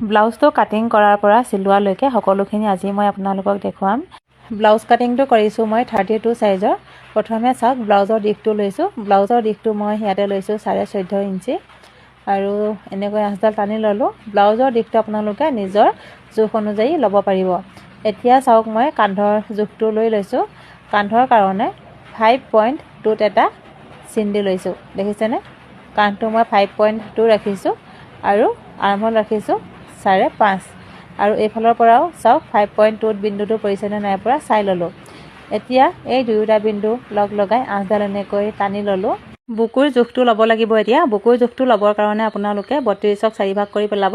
ব্লাউজটো কাটিং কৰাৰ পৰা চিলোৱালৈকে সকলোখিনি আজি মই আপোনালোকক দেখুৱাম। ব্লাউজ কাটিংটো কৰিছোঁ মই 32 সাইজৰ। প্ৰথমে চাওক ব্লাউজৰ দিশটো লৈছোঁ। ব্লাউজৰ দিশটো মই ইয়াতে লৈছোঁ 14.5 ইঞ্চি আৰু এনেকৈ আঁচডাল টানি ল'লোঁ। ব্লাউজৰ দিশটো আপোনালোকে নিজৰ জোখ অনুযায়ী ল'ব পাৰিব। এতিয়া চাওক মই কান্ধৰ জোখটো লৈ লৈছোঁ। কান্ধৰ কাৰণে 5.2 এটা চিন দি লৈছোঁ। দেখিছেনে? কান্ধটো মই 5.2 ৰাখিছোঁ আৰু আৰ্মহোল ৰাখিছোঁ 5.5 আৰু এইফালৰ পৰাও চাওক 5.2 বিন্দুটো পৰিছেনে নাই পৰা চাই ল'লোঁ। এতিয়া এই দুয়োটা বিন্দু লগ লগাই আঁচডাল এনেকৈ টানি ল'লোঁ। বুকুৰ জোখটো ল'ব লাগিব। এতিয়া বুকুৰ জোখটো ল'বৰ কাৰণে আপোনালোকে 32ক 4 ভাগ কৰি পেলাব।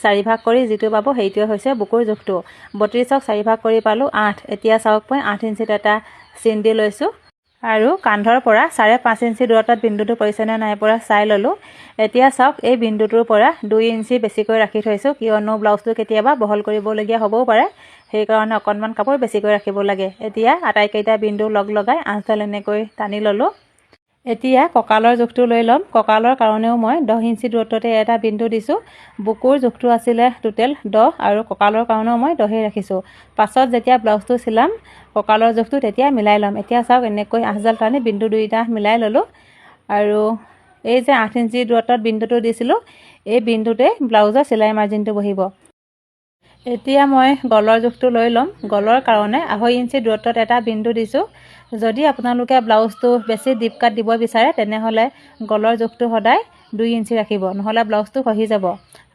4 ভাগ কৰি যিটো পাব সেইটোৱে হৈছে বুকুৰ জোখটো। 32ক 4 ভাগ কৰি পালোঁ 8। এতিয়া চাওক মই 8 ইঞ্চিত এটা চিন দি লৈছোঁ আৰু কান্ধৰ পৰা 5.5 ইঞ্চি দূৰত্বত বিন্দুটো পৰিছেনে নাই পৰা চাই ল'লোঁ। এতিয়া চাওক এই বিন্দুটোৰ পৰা 2 ইঞ্চি বেছিকৈ ৰাখি থৈছোঁ, কিয়নো ব্লাউজটো কেতিয়াবা বহল কৰিবলগীয়া হ'বও পাৰে, সেইকাৰণে অকণমান কাপোৰ বেছিকৈ ৰাখিব লাগে। এতিয়া আটাইকেইটা বিন্দু লগ লগাই আঁচডাল এনেকৈ টানি ল'লোঁ। এতিয়া কঁকালৰ জোখটো লৈ ল'ম। কঁকালৰ কাৰণেও মই 10 ইঞ্চি দূৰত্বতে এটা বিন্দু দিছোঁ। বুকুৰ জোখটো আছিলে টোটেল 10 আৰু কঁকালৰ কাৰণেও মই 10 ৰাখিছোঁ। পাছত যেতিয়া ব্লাউজটো চিলাম কঁকালৰ জোখটো তেতিয়া মিলাই ল'ম। এতিয়া চাওক এনেকৈ আঁচডাল টানি বিন্দু দুইটা মিলাই ল'লোঁ আৰু এই যে 8 ইঞ্চি দূৰত্বত বিন্দুটো দিছিলোঁ এই বিন্দুতে ব্লাউজৰ চিলাই মাৰ্জিনটো বহিব। এতিয়া মই গলৰ জোখটো লৈ ল'ম। গলৰ কাৰণে 2.5 ইঞ্চি দূৰত্বত এটা বিন্দু দিছোঁ। যদি আপোনালোকে ব্লাউজটো বেছি ডিপ কাট দিব বিচাৰে তেনেহ'লে গলৰ জোখটো সদায় 2 ইঞ্চি ৰাখিব, নহ'লে ব্লাউজটো খহি যাব।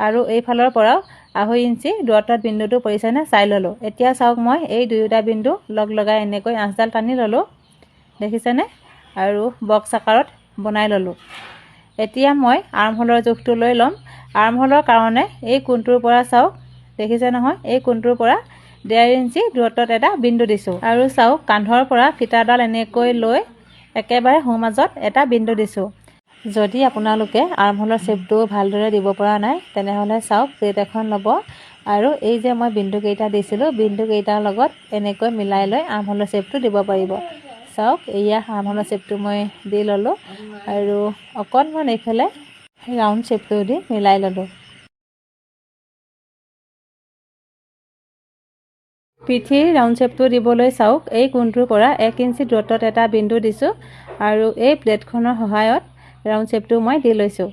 আৰু এইফালৰ পৰাও 2.5 ইঞ্চি দূৰত্বত বিন্দুটো পৰিছেনে চাই ল'লোঁ। এতিয়া চাওক মই এই দুয়োটা বিন্দু লগ লগাই এনেকৈ আঁচডাল টানি ল'লোঁ। দেখিছেনে? আৰু বক্স আকাৰত বনাই ল'লোঁ। এতিয়া মই আৰ্মহোলৰ জোখটো লৈ ল'ম। আৰ্মহোলৰ কাৰণে এই কোণটোৰ পৰা চাওক, দেখিছে নহয়, এই কোণটোৰ পৰা 1.5 ইঞ্চি দূৰত্বত এটা বিন্দু দিছোঁ আৰু চাওক কান্ধৰ পৰা ফিটাডাল এনেকৈ লৈ একেবাৰে সোঁমাজত এটা বিন্দু দিছোঁ। যদি আপোনালোকে আৰ্মহোলৰ শ্বেপটো ভালদৰে দিব পৰা নাই তেনেহ'লে চাওক প্লেট এখন ল'ব আৰু এই যে মই বিন্দুকেইটা দিছিলোঁ বিন্দুকেইটাৰ লগত এনেকৈ মিলাই লৈ আৰ্মহোলৰ শ্বেপটো দিব পাৰিব। চাওক এয়া আৰ্মহোলৰ শ্বেপটো মই দি ল'লোঁ আৰু অকণমান এইফালে ৰাউণ্ড শ্বেপটো দি মিলাই ল'লোঁ। পিঠিৰ ৰাউণ্ড শ্বেপটো দিবলৈ চাওক এই কোণটোৰ পৰা 1 ইঞ্চি দূৰত্বত এটা বিন্দু দিছোঁ আৰু এই প্লেটখনৰ সহায়ত ৰাউণ্ড শ্বেপটো মই দি লৈছোঁ।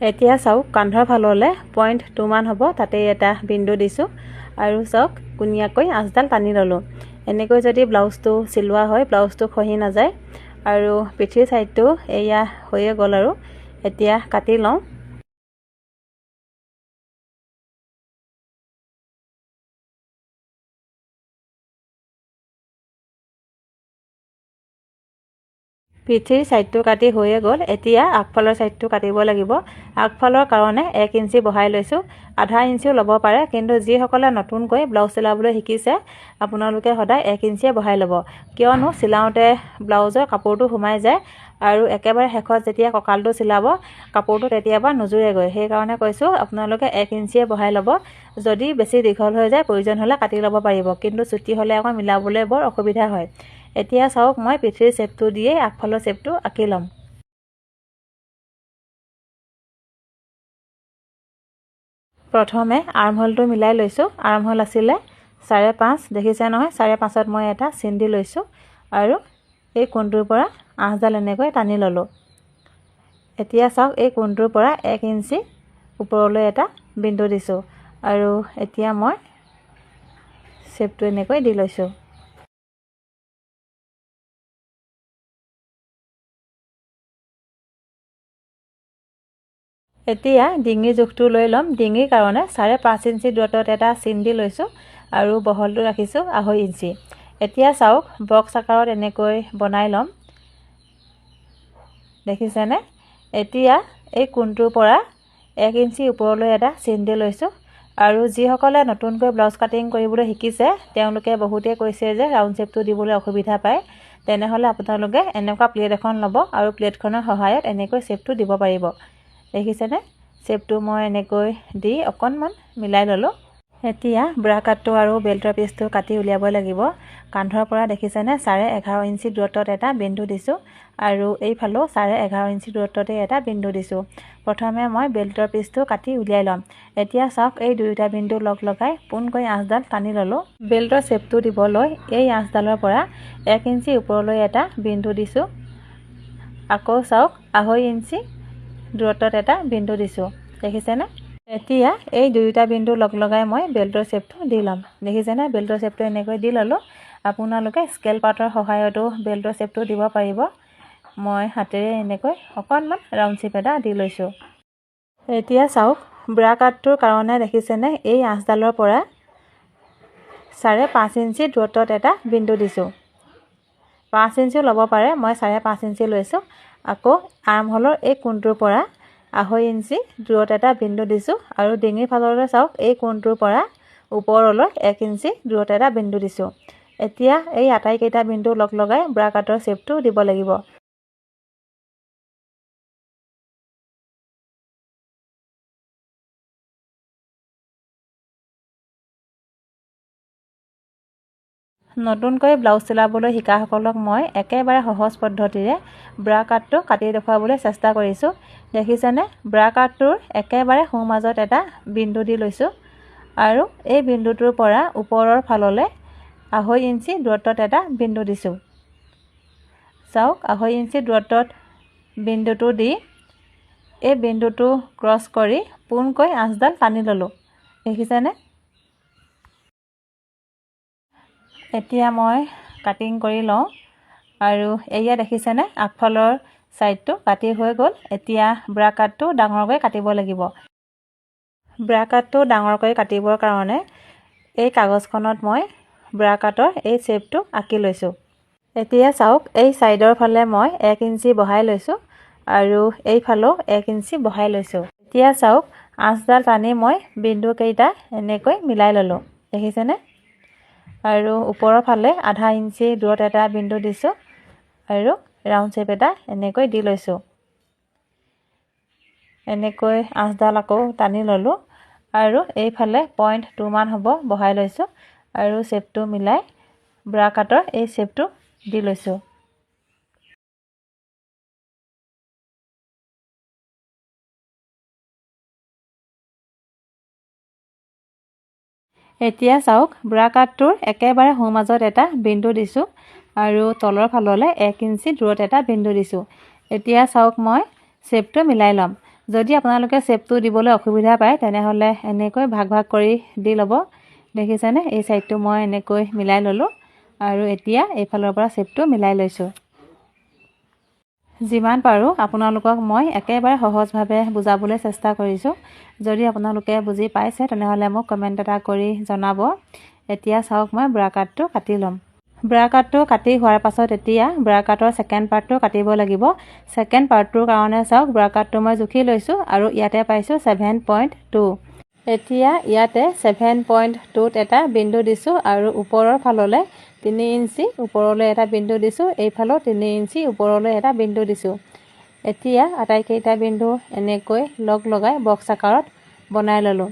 এতিয়া চাওক কান্ধৰ ফাললৈ 0.2 মান হ'ব, তাতে এটা বিন্দু দিছোঁ আৰু চাওক কোণীয়াকৈ আঁচডাল টানি ল'লোঁ। এনেকৈ যদি ব্লাউজটো চিলোৱা হয় ব্লাউজটো খহি নাযায়। আৰু পিঠিৰ ছাইডটো এয়া হৈয়ে গ'ল আৰু এতিয়া কাটি লওঁ। পিঠিৰ ছাইডটো কাটি হৈয়ে গ'ল। এতিয়া আগফালৰ ছাইডটো কাটিব লাগিব। আগফালৰ কাৰণে 1 ইঞ্চি বহাই লৈছোঁ। 0.5 ইঞ্চিও ল'ব পাৰে, কিন্তু যিসকলে নতুনকৈ ব্লাউজ চিলাবলৈ শিকিছে আপোনালোকে সদায় 1 ইঞ্চিয়ে বহাই ল'ব, কিয়নো চিলাওঁতে ব্লাউজৰ কাপোৰটো সোমাই যায় আৰু একেবাৰে শেষত যেতিয়া কঁকালটো চিলাব কাপোৰটো কেতিয়াবা নুজুৰেগৈ। সেইকাৰণে কৈছোঁ আপোনালোকে 1 ইঞ্চিয়ে বহাই ল'ব। যদি বেছি দীঘল হৈ যায় প্ৰয়োজন হ'লে কাটি ল'ব পাৰিব, কিন্তু চুটি হ'লে আকৌ মিলাবলৈ বৰ অসুবিধা হয়। এতিয়া চাওক মই পিঠিৰ শ্বেপটো দিয়েই আগফালৰ শ্বেপটো আঁকি ল'ম। প্ৰথমে আৰ্মহোলটো মিলাই লৈছোঁ। আৰ্মহোল আছিলে 5.5, দেখিছে নহয়, 5.5ত মই এটা চিন দি লৈছোঁ আৰু এই কোণটোৰ পৰা আঁচডাল এনেকৈ টানি ল'লোঁ। এতিয়া চাওক এই কোণটোৰ পৰা 1 ইঞ্চি ওপৰলৈ এটা বিন্দু দিছোঁ আৰু এতিয়া মই শ্বেপটো এনেকৈ দি লৈছোঁ। এতিয়া ডিঙিৰ জোখটো লৈ ল'ম। ডিঙিৰ কাৰণে 5.5 ইঞ্চি দূৰত্বত এটা চিন দি লৈছোঁ আৰু বহলটো ৰাখিছোঁ 2.5 ইঞ্চি। এতিয়া চাওক বক্স আকাৰত এনেকৈ বনাই ল'ম। দেখিছেনে? এতিয়া এই কোণটোৰ পৰা 1 ইঞ্চি ওপৰলৈ এটা চিন দি লৈছোঁ আৰু যিসকলে নতুনকৈ ব্লাউজ কাটিং কৰিবলৈ শিকিছে তেওঁলোকে বহুতেই কৈছে যে ৰাউণ্ড শ্বেপটো দিবলৈ অসুবিধা পায়। তেনেহ'লে আপোনালোকে এনেকুৱা প্লেট এখন ল'ব আৰু প্লেটখনৰ সহায়ত এনেকৈ শ্বেপটো দিব পাৰিব। দেখিছেনে? শ্বেপটো মই এনেকৈ দি অকণমান মিলাই ল'লোঁ। এতিয়া ব্ৰা কাটটো আৰু বেল্টৰ পিচটো কাটি উলিয়াব লাগিব। কান্ধৰ পৰা দেখিছেনে 11.5 ইঞ্চি দূৰত্বত এটা বিন্দু দিছোঁ আৰু এইফালেও 11.5 ইঞ্চি দূৰত্বতে এটা বিন্দু দিছোঁ। প্ৰথমে মই বেল্টৰ পিচটো কাটি উলিয়াই ল'ম। এতিয়া চাওক এই দুয়োটা বিন্দু লগ লগাই পোনকৈ আঁচডাল টানি ল'লোঁ। বেল্টৰ শ্বেপটো দিবলৈ এই আঁচডালৰ পৰা 1 ইঞ্চি ওপৰলৈ এটা বিন্দু দিছোঁ। আকৌ চাওক 2.5 ইঞ্চি দূৰত্বত এটা বিন্দু দিছোঁ। দেখিছেনে? এতিয়া এই দুয়োটা বিন্দু লগ লগাই মই বেল্টৰ শ্বেপটো দি ল'ম। দেখিছেনে? বেল্টৰ শ্বেপটো এনেকৈ দি ল'লোঁ। আপোনালোকে স্কেল পাতৰ সহায়তো বেল্টৰ শ্বেপটো দিব পাৰিব। মই হাতেৰে এনেকৈ অকণমান ৰাউণ্ড শ্বেপ এটা দি লৈছোঁ। এতিয়া চাওক ব্ৰা কাটটোৰ কাৰণে দেখিছেনে এই আঁচডালৰ পৰা 5.5 ইঞ্চি দূৰত্বত এটা বিন্দু দিছোঁ। 5 ইঞ্চিও ল'ব পাৰে, মই 5.5 ইঞ্চি লৈছোঁ। আকৌ আৰ্মহোলৰ এই কোণটোৰ পৰা 2.5 ইঞ্চি দূৰত এটা বিন্দু দিছোঁ আৰু ডিঙিৰ ফাললৈ চাওক এই কোণটোৰ পৰা ওপৰলৈ 1 ইঞ্চি দূৰত এটা বিন্দু দিছোঁ। এতিয়া এই আটাইকেইটা বিন্দু লগ লগাই ব্ৰা কাটৰ শ্বেপটো দিব লাগিব। নতুনকৈ ব্লাউজ চিলাবলৈ শিকাসকলক মই একেবাৰে সহজ পদ্ধতিৰে ব্ৰা কাটটো কাটি দেখুৱাবলৈ চেষ্টা কৰিছোঁ। দেখিছেনে? ব্ৰা কাটটোৰ একেবাৰে সোঁমাজত এটা বিন্দু দি লৈছোঁ আৰু এই বিন্দুটোৰ পৰা ওপৰৰ ফাললৈ 2.5 ইঞ্চি দূৰত্বত এটা বিন্দু দিছোঁ। চাওক 2.5 ইঞ্চি দূৰত্বত বিন্দুটো দি এই বিন্দুটো ক্ৰছ কৰি পোনকৈ আঁচডাল টানি ল'লোঁ। দেখিছেনে? এতিয়া মই কাটিং কৰি লওঁ আৰু এয়া দেখিছেনে আগফালৰ ছাইডটো কাটি হৈ গ'ল। এতিয়া ব্ৰা কাটটো ডাঙৰকৈ কাটিব লাগিব। ব্ৰা কাটটো ডাঙৰকৈ কাটিবৰ কাৰণে এই কাগজখনত মই ব্ৰা কাটৰ এই শ্বেপটো আঁকি লৈছোঁ। এতিয়া চাওক এই ছাইডৰ ফালে মই 1 ইঞ্চি বহাই লৈছোঁ আৰু এইফালেও 1 ইঞ্চি বহাই লৈছোঁ। এতিয়া চাওক আঁচডাল টানি মই বিন্দুকেইটা এনেকৈ মিলাই ল'লোঁ। দেখিছেনে? আৰু ওপৰৰ ফালে 0.5 ইঞ্চি দূৰত এটা বিন্দু দিছোঁ আৰু ৰাউণ্ড শ্বেপ এটা এনেকৈ দি লৈছোঁ। এনেকৈ আঁচডাল আকৌ টানি ল'লোঁ আৰু এইফালে 0.2 মান হ'ব বহাই লৈছোঁ আৰু শ্বেপটো মিলাই ব্ৰা কাটৰ এই শ্বেপটো দি লৈছোঁ। এতিয়া চাওক ব্ৰা কাটটোৰ একেবাৰে সোঁমাজত এটা বিন্দু দিছোঁ আৰু তলৰ ফাললৈ 1 ইঞ্চি দূৰত এটা বিন্দু দিছোঁ। এতিয়া চাওক মই শ্বেপটো মিলাই ল'ম। যদি আপোনালোকে শ্বেপটো দিবলৈ অসুবিধা পায় তেনেহ'লে এনেকৈ ভাগ ভাগ কৰি দি ল'ব। দেখিছেনে? এই ছাইডটো মই এনেকৈ মিলাই ল'লোঁ আৰু এতিয়া এইফালৰ পৰা শ্বেপটো মিলাই লৈছোঁ। যিমান পাৰোঁ আপোনালোকক মই একেবাৰে সহজভাৱে বুজাবলৈ চেষ্টা কৰিছোঁ। যদি আপোনালোকে বুজি পাইছে তেনেহ'লে মোক কমেণ্ট এটা কৰি জনাব। এতিয়া চাওক মই ব্ৰা কাটটো কাটি ল'ম। ব্ৰা কাটটো কাটি হোৱাৰ পাছত এতিয়া ব্ৰা কাটৰ ছেকেণ্ড পাৰ্টটো কাটিব লাগিব। ছেকেণ্ড পাৰ্টটোৰ কাৰণে চাওক ব্ৰা কাটটো মই জুখি লৈছোঁ আৰু ইয়াতে পাইছোঁ 7.2। এতিয়া ইয়াতে 7.2ত এটা বিন্দু দিছোঁ আৰু ওপৰৰ ফাললৈ 3 ইঞ্চি ওপৰলৈ এটা বিন্দু দিছোঁ। এইফালেও 3 ইঞ্চি ওপৰলৈ এটা বিন্দু দিছোঁ। এতিয়া আটাইকেইটা বিন্দু এনেকৈ লগ লগাই বক্স আকাৰত বনাই ল'লোঁ।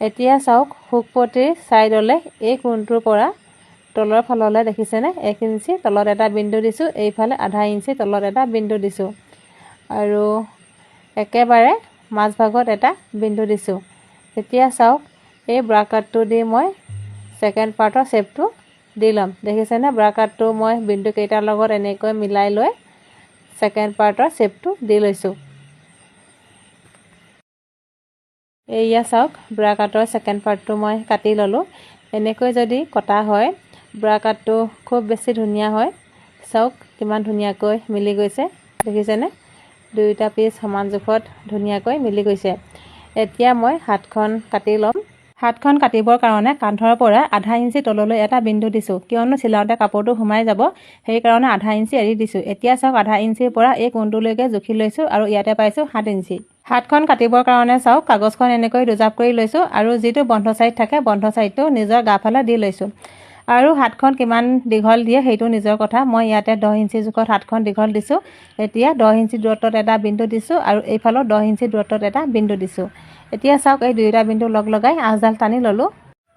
এতিয়া চাওক শুকপটিৰ ছাইডলৈ এই কোণটোৰ পৰা তলৰ ফাললৈ দেখিছেনে 1 ইঞ্চি তলত এটা বিন্দু দিছোঁ। এইফালে 0.5 ইঞ্চি তলত এটা বিন্দু দিছোঁ আৰু একেবাৰে মাজভাগত এটা বিন্দু দিছোঁ। এতিয়া চাওক এই ব্ৰা কাটটো দি মই ছেকেণ্ড পাৰ্টৰ শ্বেপটো দি ল'ম। দেখিছেনে? ব্ৰা কাটটো মই বিন্দুকেইটাৰ লগত এনেকৈ মিলাই লৈ ছেকেণ্ড পাৰ্টৰ শ্বেপটো দি লৈছোঁ। এয়া চাওক ব্ৰা কাটৰ ছেকেণ্ড পাৰ্টটো মই কাটি ল'লোঁ। এনেকৈ যদি কটা হয় ব্ৰা কাটটো খুব বেছি ধুনীয়া হয়। চাওক কিমান ধুনীয়াকৈ মিলি গৈছে। দেখিছেনে? দুয়োটা পিচ সমান জোখত ধুনীয়াকৈ মিলি গৈছে। এতিয়া মই হাতখন কাটি ল'ম। হাতখন কাটিবৰ কাৰণে কান্ধৰ পৰা 0.5 ইঞ্চি তললৈ এটা বিন্দু দিছোঁ, কিয়নো চিলাওঁতে কাপোৰটো সোমাই যাব সেইকাৰণে 0.5 ইঞ্চি এৰি দিছোঁ। এতিয়া চাওক 0.5 ইঞ্চিৰ পৰা এই কোণটোলৈকে জুখি লৈছোঁ আৰু ইয়াতে পাইছোঁ 7 ইঞ্চি। হাতখন কাটিবৰ কাৰণে চাওক কাগজখন এনেকৈ দুজাপ কৰি লৈছোঁ আৰু যিটো বন্ধ ছাইড থাকে বন্ধ ছাইডটো নিজৰ গাফালে দি লৈছোঁ আৰু হাতখন কিমান দীঘল দিয়ে সেইটো নিজৰ কথা। মই ইয়াতে 10 ইঞ্চি জোখত হাতখন দীঘল দিছোঁ। এতিয়া 10 ইঞ্চি দূৰত্বত এটা বিন্দু দিছোঁ আৰু এইফালৰ 10 ইঞ্চি দূৰত্বত এটা বিন্দু দিছোঁ। এতিয়া চাওক এই দুয়োটা বিন্দু লগ লগাই আঁচডাল টানি ল'লোঁ।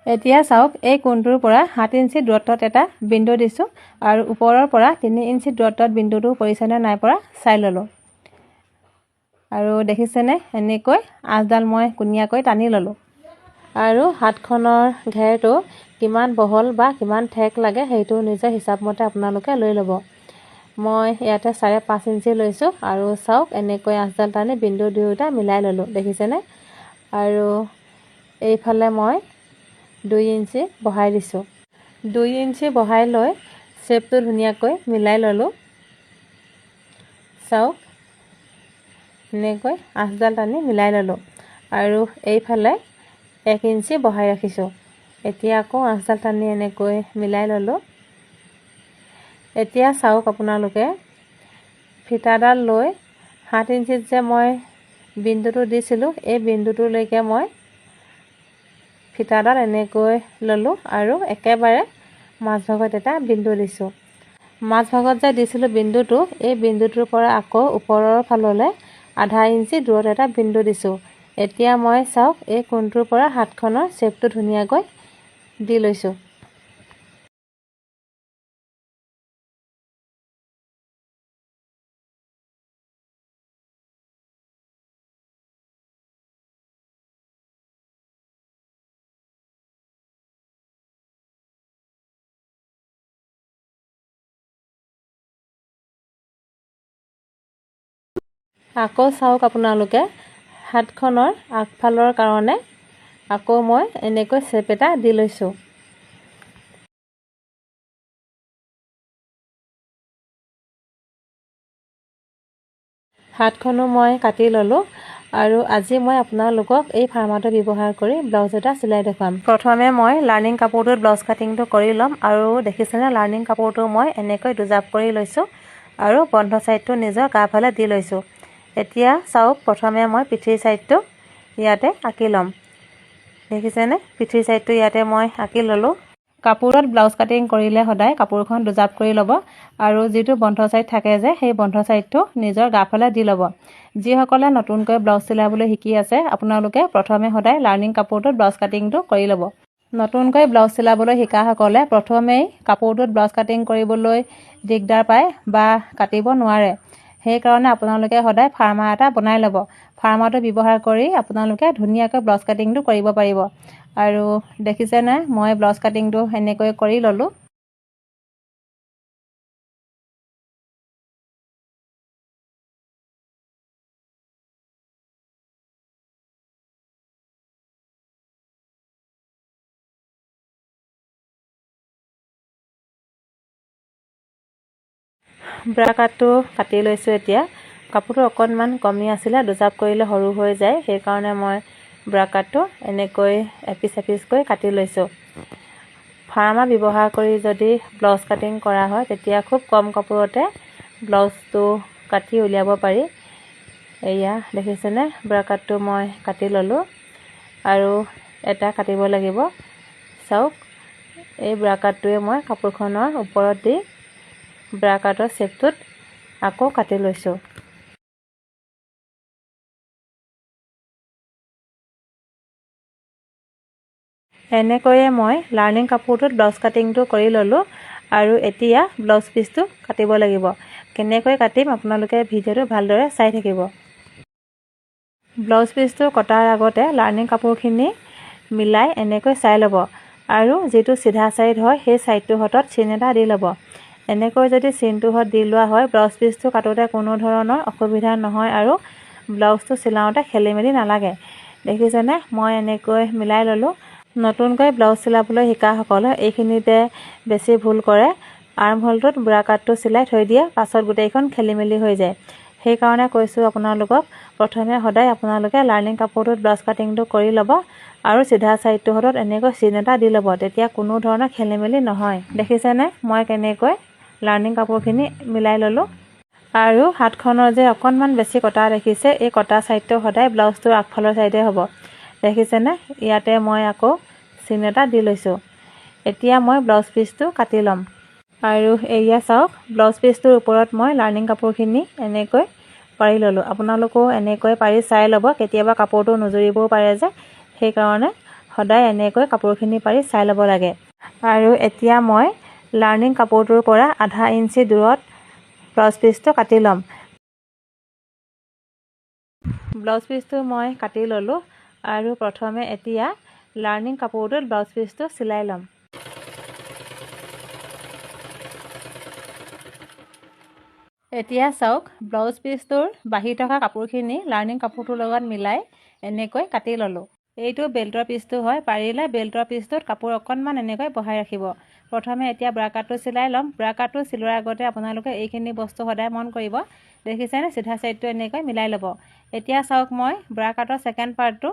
এতিয়া চাওক এই কোণটোৰ পৰা 7 ইঞ্চি দূৰত্বত এটা বিন্দু দিছোঁ আৰু ওপৰৰ পৰা 3 ইঞ্চি দূৰত্বত বিন্দুটো পৰিছেনে নাই পৰা চাই ল'লোঁ। আৰু দেখিছেনে এনেকৈ আঁচডাল মই কুনিয়াকৈ টানি ল'লোঁ। আৰু হাতখনৰ ঘেৰটো কিমান বহল বা কিমান ঠেক লাগে সেইটো নিজৰ হিচাপ মতে আপোনালোকে লৈ ল'ব। মই ইয়াতে 5.5 ইঞ্চি লৈছোঁ আৰু চাওক এনেকৈ আঁচডাল টানি বিন্দু দুয়োটা মিলাই ল'লোঁ দেখিছেনে। আৰু এইফালে মই 2 ইঞ্চি বহাই দিছোঁ। 2 ইঞ্চি বহাই লৈ শ্বেপটো ধুনীয়াকৈ মিলাই ল'লোঁ। চাওক এনেকৈ আঁচডাল টানি মিলাই ল'লোঁ আৰু এইফালে 1 ইঞ্চি বহাই ৰাখিছোঁ। এতিয়া আকৌ আঁচডাল টানি এনেকৈ মিলাই ল'লোঁ। এতিয়া চাওক আপোনালোকে ফিটাডাল লৈ 7 ইঞ্চিত যে মই বিন্দুটো দিছিলোঁ এই বিন্দুটোলৈকে মই ফিটাডাল এনেকৈ ল'লোঁ আৰু একেবাৰে মাজভাগত এটা বিন্দু দিছোঁ। মাজভাগত যে দিছিলোঁ বিন্দুটো এই বিন্দুটোৰ পৰা আকৌ ওপৰৰ ফাললৈ আধা ইঞ্চি দূৰত এটা বিন্দু দিছোঁ। এতিয়া মই চাওক এই কোণটোৰ পৰা হাতখনৰ শ্বেপটো ধুনীয়াকৈ দি লৈছোঁ। আকৌ চাওক আপোনালোকে হাতখনৰ আগফালৰ কাৰণে আকৌ মই এনেকৈ শ্বেপ এটা দি লৈছোঁ। হাতখনো মই কাটি ল'লোঁ আৰু আজি মই আপোনালোকক এই ফাৰ্মাটো ব্যৱহাৰ কৰি ব্লাউজ এটা চিলাই দেখুৱাম। প্ৰথমে মই লাৰ্নিং কাপোৰটোত ব্লাউজ কাটিংটো কৰি ল'ম আৰু দেখিছেনে লাৰ্নিং কাপোৰটো মই এনেকৈ দুজাপ কৰি লৈছোঁ আৰু বন্ধ ছাইডটো নিজৰ গা ফালে দি লৈছোঁ। এতিয়া চাওক প্ৰথমে মই পিঠিৰ ছাইডটো ইয়াতে আঁকি ল'ম। দেখিছেনে পিঠিৰ ছাইডটো ইয়াতে মই আঁকি ল'লোঁ। কাপোৰত ব্লাউজ কাটিং কৰিলে সদায় কাপোৰখন দুজাপ কৰি ল'ব আৰু যিটো বন্ধ ছাইড থাকে যে সেই বন্ধ ছাইডটো নিজৰ গা ফালে দি ল'ব। যিসকলে নতুনকৈ ব্লাউজ চিলাবলৈ শিকি আছে আপোনালোকে প্ৰথমে সদায় লাৰ্নিং কাপোৰটোত ব্লাউজ কাটিংটো কৰি ল'ব। নতুনকৈ ব্লাউজ চিলাবলৈ শিকাসকলে প্ৰথমেই কাপোৰটোত ব্লাউজ কাটিং কৰিবলৈ দিগদাৰ পায় বা কাটিব নোৱাৰে। সেইকাৰণে আপোনালোকে সদায় ফাৰ্মা এটা বনাই ল'ব। ফাৰ্মাটো ব্যৱহাৰ কৰি আপোনালোকে ধুনীয়াকৈ ব্লাউজ কাটিংটো কৰিব পাৰিব। আৰু দেখিছেনে মই ব্লাউজ কাটিংটো এনেকৈ কৰি ল'লোঁ। ব্ৰা কাটটো কাটি লৈছোঁ। এতিয়া কাপোৰটো অকণমান কমি আছিলে, দুজাপ কৰিলে সৰু হৈ যায়, সেইকাৰণে মই ব্ৰা কাটটো এনেকৈ এপিচ এপিচকৈ কাটি লৈছোঁ। ফাৰ্মা ব্যৱহাৰ কৰি যদি ব্লাউজ কাটিং কৰা হয় তেতিয়া খুব কম কাপোৰতে ব্লাউজটো কাটি উলিয়াব পাৰি। এয়া দেখিছেনে ব্ৰা কাটটো মই কাটি ল'লোঁ আৰু এটা কাটিব লাগিব। চাওক এই ব্ৰা কাটটোৱে মই কাপোৰখনৰ ওপৰত দি ব্ৰা কাটৰ শ্বেপটোত আকৌ কাটি লৈছোঁ। এনেকৈয়ে মই লাৰ্নিং কাপোৰটোত ব্লাউজ কাটিংটো কৰি ল'লোঁ আৰু এতিয়া ব্লাউজ পিচটো কাটিব লাগিব। কেনেকৈ কাটিম আপোনালোকে ভিডিঅ'টো ভালদৰে চাই থাকিব। ব্লাউজ পিচটো কটাৰ আগতে লাৰ্নিং কাপোৰখিনি মিলাই এনেকৈ চাই ল'ব আৰু যিটো চিধা ছাইড হয় সেই ছাইডটোৰ হতত চিন এটা দি ল'ব। এনেকৈ যদি চিনটো হত দি লোৱা হয় ব্লাউজ পিচটো কাটোতে কোনো ধৰণৰ অসুবিধা নহয় আৰু ব্লাউজটো চিলাওঁতে খেলি মেলি নালাগে। দেখিছেনে মই এনেকৈ মিলাই ল'লোঁ। নতুনকৈ ব্লাউজ চিলাবলৈ শিকাসকলে এইখিনিতে বেছি ভুল কৰে। আৰ্মহোলটোত ব্ৰা কাটটো চিলাই থৈ দিয়ে, পাছত গোটেইখন খেলি মেলি হৈ যায়। সেইকাৰণে কৈছোঁ আপোনালোকক প্ৰথমে সদায় আপোনালোকে লাৰ্নিং কাপোৰটোত ব্লাউজ কাটিংটো কৰি ল'ব আৰু চিধা ছাইডটোৰ হতত এনেকৈ চিন এটা দি ল'ব, তেতিয়া কোনো ধৰণৰ খেলি মেলি নহয়। দেখিছেনে মই কেনেকৈ লাৰ্নিং কাপোৰখিনি মিলাই ল'লোঁ। আৰু হাতখনৰ যে অকণমান বেছি কটা দেখিছে এই কটা ছাইডটো সদায় ব্লাউজটোৰ আগফালৰ ছাইডে হ'ব। দেখিছেনে ইয়াতে মই আকৌ চিন এটা দি লৈছোঁ। এতিয়া মই ব্লাউজ পিচটো কাটি ল'ম। আৰু এয়া চাওক, ব্লাউজ পিচটোৰ ওপৰত মই লাইনিং কাপোৰখিনি এনেকৈ পাৰি ল'লোঁ। আপোনালোকেও এনেকৈ পাৰি চাই ল'ব, কেতিয়াবা কাপোৰটো নুজুৰিবও পাৰে যে, সেইকাৰণে সদায় এনেকৈ কাপোৰখিনি পাৰি চাই ল'ব লাগে। আৰু এতিয়া মই লাইনিং কাপোৰটোৰ পৰা আধা ইঞ্চি দূৰত ব্লাউজ পিচটো কাটি ল'ম। ব্লাউজ পিচটো মই কাটি ল'লোঁ আৰু প্ৰথমে এতিয়া লাইনিং কাপোৰটোত ব্লাউজ পিচটো চিলাই ল'ম। এতিয়া চাওক, ব্লাউজ পিচটোৰ বাঢ়ি থকা কাপোৰখিনি লাইনিং কাপোৰটোৰ লগত মিলাই এনেকৈ কাটি ল'লোঁ। এইটো বেল্টৰ পিচটো হয়, পাৰিলে বেল্টৰ পিচটোত কাপোৰ অকণমান এনেকৈ বহাই ৰাখিব। প্ৰথমে এতিয়া ব্ৰা কাটটো চিলাই ল'ম। ব্ৰা কাটটো চিলোৱাৰ আগতে আপোনালোকে এইখিনি বস্তু সদায় মন কৰিব, দেখিছেনে, চিধা চাইডটো এনেকৈ মিলাই ল'ব। এতিয়া চাওক, মই ব্ৰা কাটৰ ছেকেণ্ড পাৰ্টটো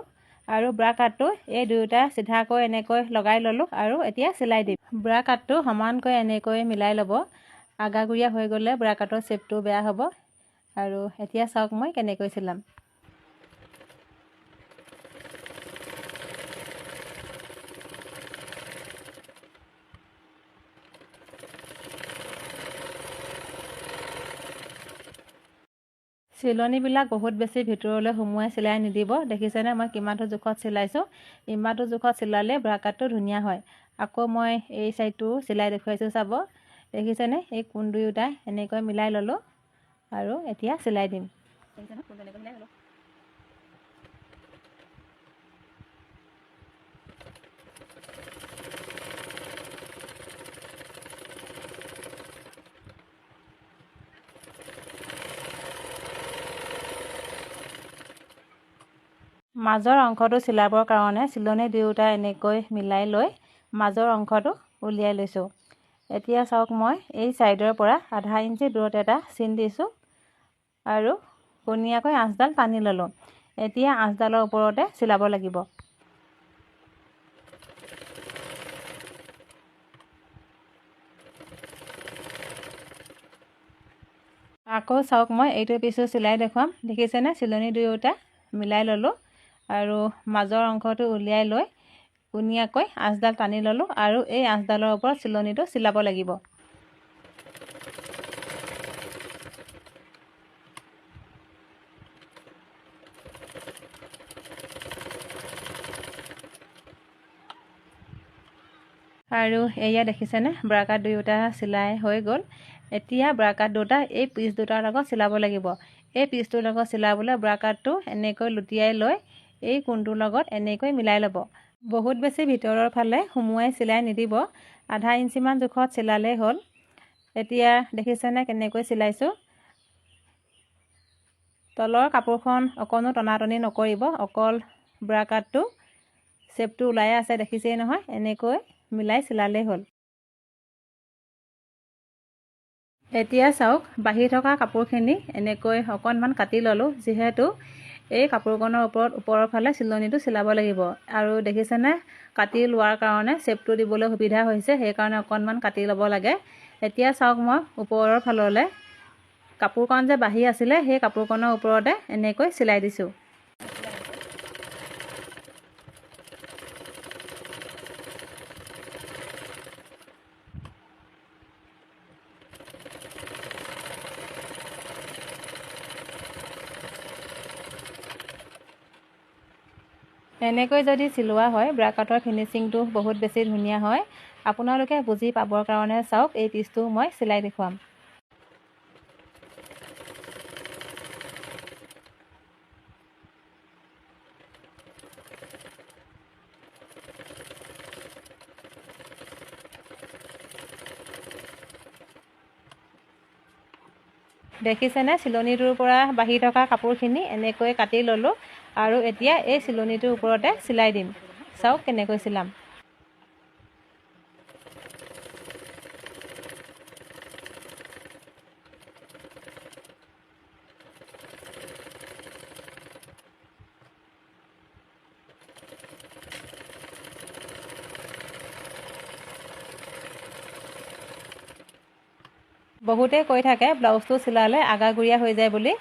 আৰু ব্ৰা কাটটো এই দুয়োটা চিধাকৈ এনেকৈ লগাই ল'লোঁ আৰু এতিয়া চিলাই দিম। ব্ৰা কাটটো সমানকৈ এনেকৈ মিলাই ল'ব, আগাগুৰিয়া হৈ গ'লে ব্ৰা কাটৰ শ্বেপটো বেয়া হ'ব। আৰু এতিয়া চাওক মই কেনেকৈ চিলাম। চিলনিবিলাক বহুত বেছি ভিতৰলৈ সুমুৱাই চিলাই নিদিব। দেখিছেনে মই কিমানটো জোখত চিলাইছোঁ। ইমানটো জোখত চিলালে ব্ৰা কাটটো ধুনীয়া হয়। আকৌ মই এই চাইডটো চিলাই দেখুৱাইছোঁ, চাব, দেখিছেনে, এই কোণ দুয়োটা এনেকৈ মিলাই ল'লোঁ আৰু এতিয়া চিলাই দিম। মাজৰ অংশটো চিলাবৰ কাৰণে চিলনি দুয়োটা এনেকৈ মিলাই লৈ মাজৰ অংশটো উলিয়াই লৈছোঁ। এতিয়া চাওক, মই এই চাইডৰ পৰা আধা ইঞ্চি দূৰত এটা চিন দিছোঁ আৰু ধুনীয়াকৈ আঁচডাল টানি ল'লোঁ। এতিয়া আঁচডালৰ ওপৰতে চিলাব লাগিব। আকৌ চাওক, মই এইটো পিছো চিলাই দেখুৱাম। দেখিছেনে, চিলনি দুয়োটা মিলাই ল'লোঁ আৰু মাজৰ অংশটো উলিয়াই লৈ ধুনীয়াকৈ আঁচডাল টানি ল'লোঁ আৰু এই আঁচডালৰ ওপৰত চিলনিটো চিলাব লাগিব। আৰু এয়া দেখিছেনে, ব্ৰা কাট দুয়োটা চিলাই হৈ গ'ল। এতিয়া ব্ৰা কাট দুটা এই পিচ দুটাৰ লগত চিলাব লাগিব। এই পিচটোৰ লগত চিলাবলৈ ব্ৰা কাটটো এনেকৈ লুটিয়াই লৈ এই কোণটোৰ লগত এনেকৈ মিলাই ল'ব। বহুত বেছি ভিতৰৰ ফালে সুমুৱাই চিলাই নিদিব, আধা ইঞ্চিমান জোখত চিলালেই হ'ল। এতিয়া দেখিছেনে কেনেকৈ চিলাইছোঁ। তলৰ কাপোৰখন অকণো টনাটনি নকৰিব, অকল ব্ৰা কাটটো শ্বেপটো ওলাই আছে, দেখিছেই নহয়, এনেকৈ মিলাই চিলালেই হ'ল। এতিয়া চাওক, বাঢ়ি থকা কাপোৰখিনি এনেকৈ অকণমান কাটি ল'লোঁ, যিহেতু এই কাপোৰখনৰ ওপৰৰ ফালে চিলনিটো চিলাব লাগিব। আৰু দেখিছেনে, কাটি লোৱাৰ কাৰণে শ্বেপটো দিবলৈ সুবিধা হৈছে, সেইকাৰণে অকণমান কাটি ল'ব লাগে। এতিয়া চাওক, মই ওপৰৰ ফাললৈ কাপোৰখন যে বাঢ়ি আছিলে, সেই কাপোৰখনৰ ওপৰতে এনেকৈ চিলাই দিছোঁ। এনেকৈ যদি চিলোৱা হয়, ব্ৰা কাটৰ ফিনিচিংটো বহুত বেছি ধুনীয়া হয়। আপোনালোকে বুজি পাবৰ কাৰণে চাওক, এই পিচটো মই চিলাই দেখুৱাম। দেখিছেনে, চিলনিটোৰ পৰা বাঢ়ি থকা কাপোৰখিনি এনেকৈ কাটি ল'লোঁ আৰু এতিয়া এই চিলনিটোৰ ওপৰতে চিলাই দিম। চাওক কেনেকৈ চিলাম। বহুতে কৈ থাকে ব্লাউজটো চিলালে আগাগুৰিয়া হৈ যায় বুলি।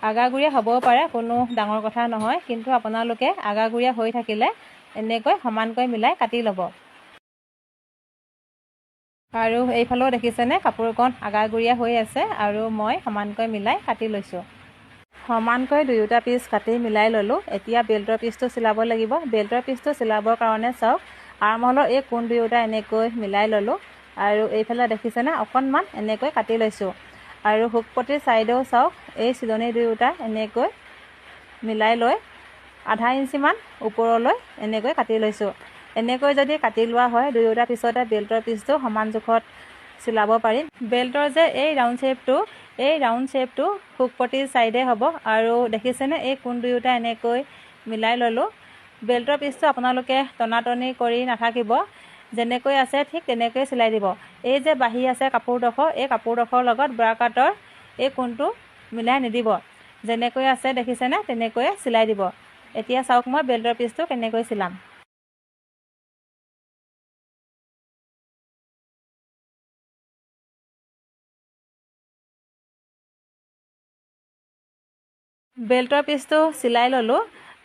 আগাগুৰিয়া হ'বও পাৰে, কোনো ডাঙৰ কথা নহয়, কিন্তু আপোনালোকে আগাগুৰিয়া হৈ থাকিলে এনেকৈ সমানকৈ মিলাই কাটি ল'ব। আৰু এইফালেও দেখিছেনে কাপোৰখন আগাগুৰিয়া হৈ আছে আৰু মই সমানকৈ মিলাই কাটি লৈছোঁ। সমানকৈ দুয়োটা পিচ কাটি মিলাই ল'লোঁ। এতিয়া বেল্টৰ পিচটো চিলাব লাগিব। বেল্টৰ পিচটো চিলাবৰ কাৰণে চাওক আৰ্মহোলৰ এই কোণ দুয়োটা এনেকৈ মিলাই ল'লোঁ আৰু এইফালে দেখিছেনে অকণমান এনেকৈ কাটি লৈছোঁ। আৰু হুকপটিৰ ছাইডেও চাওক এই চিলনি দুয়োটা এনেকৈ মিলাই লৈ আধা ইঞ্চিমান ওপৰলৈ এনেকৈ কাটি লৈছোঁ। এনেকৈ যদি কাটি লোৱা হয় দুয়োটা পিছতে বেল্টৰ পিচটো সমান জোখত চিলাব পাৰিম। বেল্টৰ যে এই ৰাউণ্ড শ্বেপটো হুকপটিৰ ছাইডে হ'ব আৰু দেখিছেনে এই কোণ দুয়োটা এনেকৈ মিলাই ল'লোঁ। বেল্টৰ পিচটো আপোনালোকে টনাটনি কৰি নাথাকিব, যেনেকৈ আছে ঠিক তেনেকৈ চিলাই দিব। এই যে বাঢ়ি আছে কাপোৰডোখৰ, এই কাপোৰডোখৰৰ লগত ব্ৰা কাটৰ এই কোণটো মিলাই নিদিব। যেনেকৈ আছে দেখিছেনে তেনেকৈয়ে চিলাই দিব। এতিয়া চাওক মই বেল্টৰ পিচটো কেনেকৈ চিলাম। বেল্টৰ পিচটো চিলাই ল'লোঁ